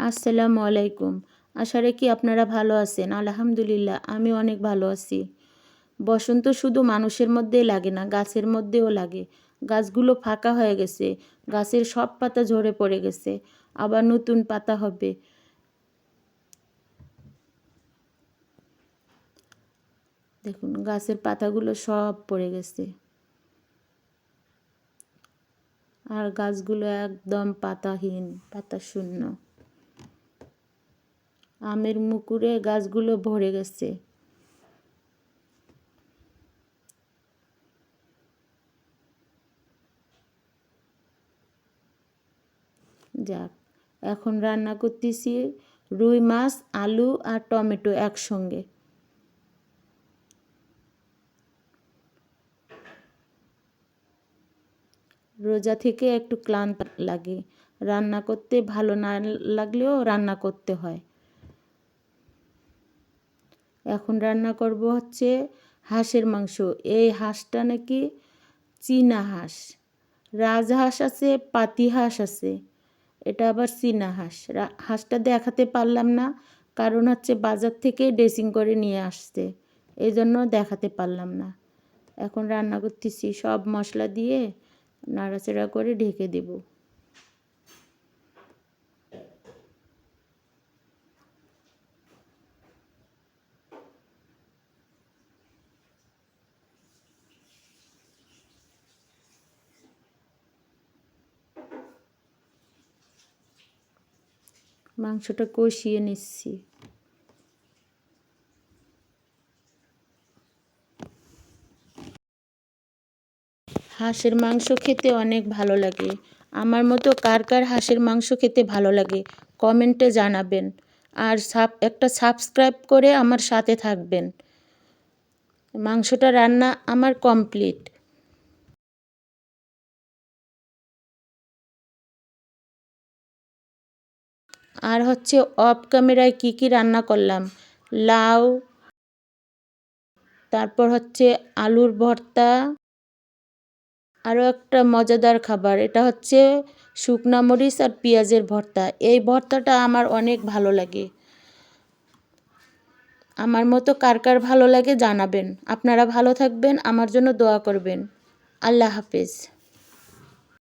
আসসালামু আলাইকুম। আশা রাখি আপনারা ভালো আছেন। আলহামদুলিল্লাহ আমি অনেক ভালো আছি। বসন্ত শুধু মানুষের মধ্যেই লাগে না, গাছের মধ্যেও লাগে। গাছগুলো ফাঁকা হয়ে গেছে, গাছের সব পাতা ঝরে পড়ে গেছে, আবার নতুন পাতা হবে। দেখুন গাছের পাতাগুলো সব পড়ে গেছে, আর গাছগুলো একদম পাতাহীন, পাতা শূন্য। আমের মুকুরে গাছগুলো ভরে গেছে। যাক, এখন রান্না করতেছি রুই মাছ, আলু আর টমেটো একসঙ্গে। রোজা থেকে একটু ক্লান্ত লাগে, রান্না করতে ভালো না লাগলেও রান্না করতে হয়। এখন রান্না করব হচ্ছে হাঁসের মাংস। এই হাঁসটা নাকি চীনা হাঁস। রাজহাঁস আছে, পাতি হাঁস আছে, এটা আবার চীনা হাঁস। হাঁসটা দেখাতে পারলাম না, কারণ হচ্ছে বাজার থেকে ড্রেসিং করে নিয়ে আসছে, এই জন্য দেখাতে পারলাম না। এখন রান্না করতেছি, সব মশলা দিয়ে নাড়াচাড়া করে ঢেকে দেব। মাংসটা কষিয়ে নিচ্ছি। হাঁসের মাংস খেতে অনেক ভালো লাগে। আমার মতো কার কার হাঁসের মাংস খেতে ভালো লাগে কমেন্টে জানাবেন। আর একটা সাবস্ক্রাইব করে আমার সাথে থাকবেন। মাংসটা রান্না আমার কমপ্লিট। আর হচ্ছে অফ ক্যামেরায় কী কী রান্না করলাম, লাউ, তারপর হচ্ছে আলুর ভর্তা, আরও একটা মজাদার খাবার, এটা হচ্ছে শুকনা মরিচ আর পেঁয়াজের ভর্তা। এই ভর্তাটা আমার অনেক ভালো লাগে। আমার মতো কার কার ভালো লাগে জানাবেন। আপনারা ভালো থাকবেন, আমার জন্য দোয়া করবেন। আল্লাহ হাফেজ।